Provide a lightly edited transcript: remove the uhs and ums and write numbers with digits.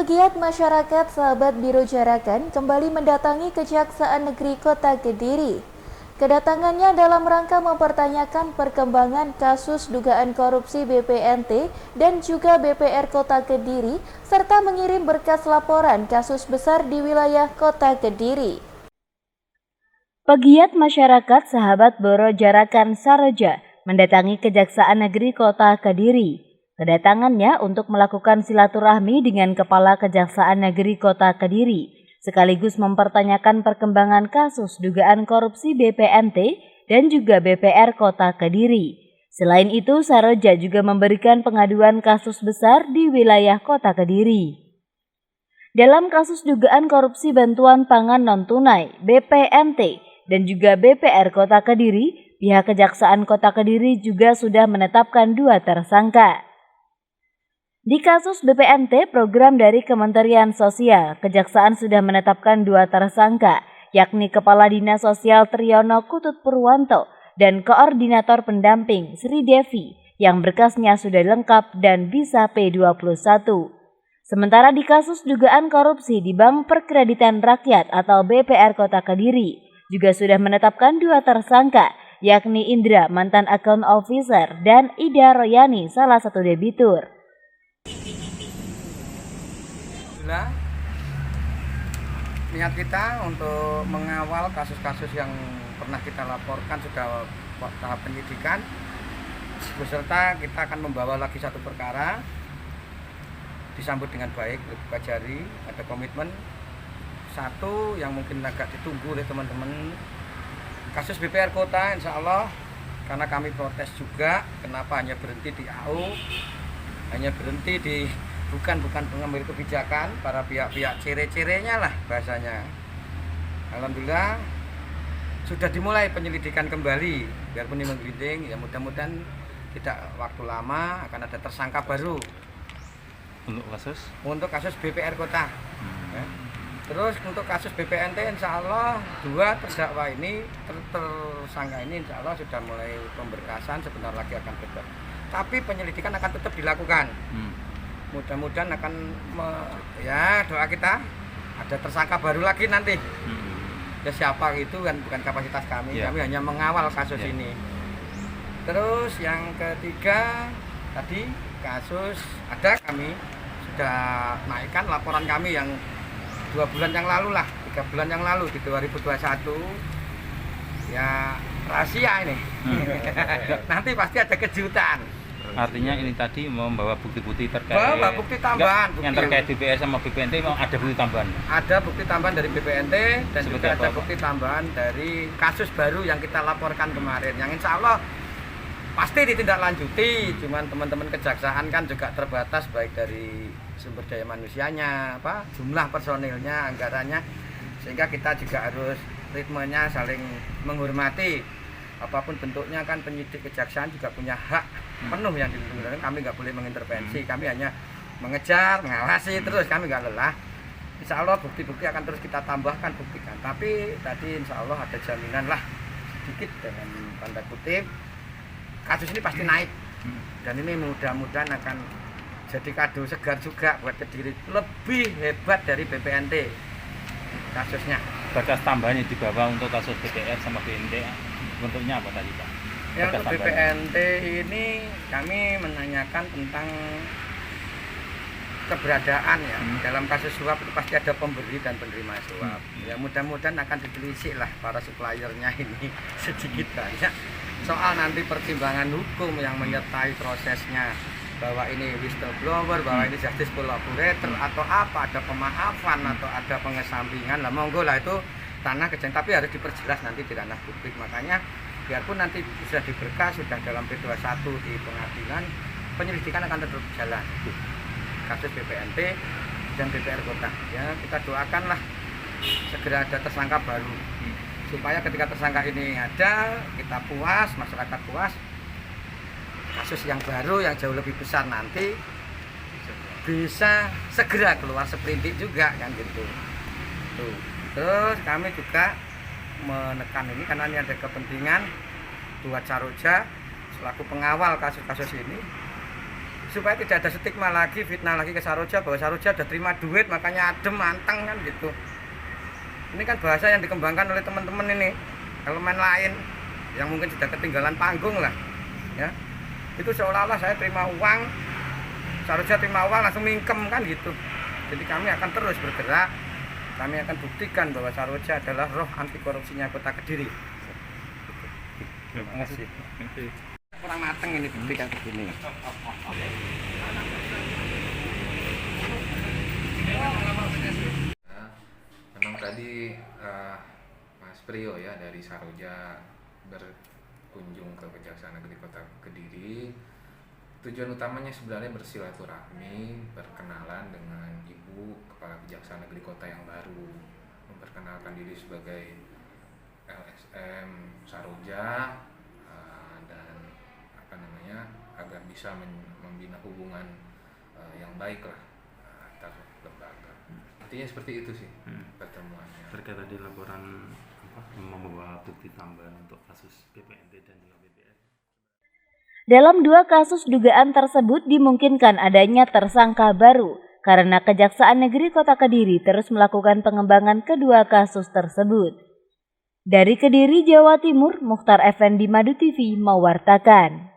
Pegiat masyarakat sahabat Biro Jarakan kembali mendatangi Kejaksaan Negeri Kota Kediri. Kedatangannya dalam rangka mempertanyakan perkembangan kasus dugaan korupsi BPNT dan juga BPR Kota Kediri, serta mengirim berkas laporan kasus besar di wilayah Kota Kediri. Pegiat masyarakat sahabat Biro Jarakan Saroja mendatangi Kejaksaan Negeri Kota Kediri. Kedatangannya untuk melakukan silaturahmi dengan Kepala Kejaksaan Negeri Kota Kediri, sekaligus mempertanyakan perkembangan kasus dugaan korupsi BPNT dan juga BPR Kota Kediri. Selain itu, Saroja juga memberikan pengaduan kasus besar di wilayah Kota Kediri. Dalam kasus dugaan korupsi bantuan pangan non-tunai BPNT dan juga BPR Kota Kediri, pihak Kejaksaan Kota Kediri juga sudah menetapkan 2 tersangka. Di kasus BPNT program dari Kementerian Sosial, Kejaksaan sudah menetapkan 2 tersangka, yakni Kepala Dinas Sosial Triyono Kutut Purwanto dan Koordinator Pendamping Sri Devi yang berkasnya sudah lengkap dan bisa P21. Sementara di kasus dugaan korupsi di Bank Perkreditan Rakyat atau BPR Kota Kediri juga sudah menetapkan 2 tersangka, yakni Indra mantan account officer dan Ida Royani salah satu debitur. Niat kita untuk mengawal kasus-kasus yang pernah kita laporkan sudah tahap penyidikan, beserta kita akan membawa lagi satu perkara disambut dengan baik, dibuka jari, ada komitmen. Satu yang mungkin agak ditunggu oleh teman-teman, kasus BPR Kota, insya Allah, karena kami protes juga, kenapa hanya berhenti di AU, hanya berhenti di bukan pengambil kebijakan, para pihak-pihak cere-cerenya lah bahasanya. Alhamdulillah sudah dimulai penyelidikan kembali, biarpun ini menggelinding, ya mudah-mudahan tidak waktu lama akan ada tersangka baru untuk kasus BPR Kota. Ya. Terus untuk kasus BPNT, insya Allah 2 terdakwa ini, tersangka ini insya Allah sudah mulai pemberkasan, sebentar lagi akan bebas. Tapi penyelidikan akan tetap dilakukan. Mudah-mudahan akan ya doa kita ada tersangka baru lagi nanti. Ya siapa itu kan bukan kapasitas kami, kami hanya mengawal kasus ini. Terus yang ketiga tadi kasus ada, kami sudah naikkan laporan kami yang 2 bulan yang lalu lah, 3 bulan yang lalu di 2021. Ya rahasia ini. Nanti pasti ada kejutan. Artinya ini tadi membawa bukti-bukti terkait bukti tambahan, yang terkait BPR sama BPNT, memang ada bukti tambahan. Ada bukti tambahan dari BPNT dan seperti juga ada bukti tambahan dari kasus baru yang kita laporkan kemarin, yang insya Allah pasti ditindaklanjuti. Cuman teman-teman kejaksaan kan juga terbatas, baik dari sumber daya manusianya, jumlah personilnya, anggarannya, sehingga kita juga harus ritmenya saling menghormati. Apapun bentuknya kan penyidik kejaksaan juga punya hak penuh yang dilindungi. Kami nggak boleh mengintervensi, kami hanya mengejar, mengawasi terus, kami nggak lelah. Insya Allah bukti-bukti akan terus kita tambahkan, buktikan. Tapi tadi insya Allah ada jaminan lah sedikit dengan tanda kutip, kasus ini pasti naik. Dan ini mudah-mudahan akan jadi kado segar juga buat Kediri, lebih hebat dari BPNT kasusnya. Berkas tambahan yang dibawa untuk kasus BPR sama BPNT bentuknya apa tadi Pak? Ya, untuk BPNT ini kami menanyakan tentang keberadaan ya. Dalam kasus suap itu pasti ada pemberi dan penerima suap. Ya mudah-mudahan akan ditelisik lah para suppliernya ini sedikit banyak. Soal nanti pertimbangan hukum yang menyertai prosesnya, bahwa ini whistleblower, bahwa ini justice collaborator atau apa, ada pemaafan atau ada pengesampingan, lah monggo lah itu tanah kejadian, tapi harus diperjelas nanti di ranah publik. Makanya biarpun nanti sudah diberkas, sudah dalam P21 di pengadilan, penyelidikan akan tetap jalan kasus BPNT dan BPR Kota. Ya kita doakanlah segera ada tersangka baru, supaya ketika tersangka ini ada, kita puas, masyarakat puas. Kasus yang baru yang jauh lebih besar nanti bisa segera keluar seprindik juga kan gitu. Tuh. Terus kami juga menekan ini karena ini ada kepentingan buat Saroja selaku pengawal kasus-kasus ini, supaya tidak ada stigma lagi, fitnah lagi ke Saroja bahwa Saroja udah terima duit makanya adem manteng kan gitu. Ini kan bahasa yang dikembangkan oleh teman-teman ini, elemen lain yang mungkin sudah ketinggalan panggung lah ya. Itu seolah-olah saya terima uang, Saroja terima uang langsung mingkem kan gitu. Jadi kami akan terus bergerak, kami akan buktikan bahwa Saroja adalah roh anti korupsinya Kota Kediri. Terima kasih. Kurang mateng ini buktikan begini. Memang tadi Mas Priyo ya dari Saroja berkunjung ke Kejaksaan Negeri Kota Kediri. Tujuan utamanya sebenarnya bersilaturahmi, berkenalan dengan Ibu Kepala Kejaksaan Negeri Kota yang baru, memperkenalkan diri sebagai LSM Saroja, dan agar bisa membina hubungan yang baik lah antar lembaga. Artinya seperti itu sih pertemuannya. Terkait tadi laporan membawa bukti tambahan untuk kasus BPNT dan juga BBR. Dalam 2 kasus dugaan tersebut dimungkinkan adanya tersangka baru karena Kejaksaan Negeri Kota Kediri terus melakukan pengembangan kedua kasus tersebut. Dari Kediri, Jawa Timur, Mukhtar Effendi, Madu TV mewartakan.